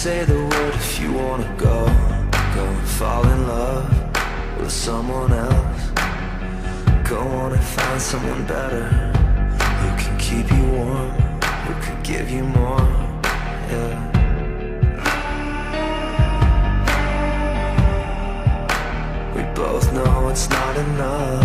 say the word if you wanna go. Go and fall in love with someone else. Go on and find someone better, who can keep you warm, who can give you more, yeah. We both know it's not enough.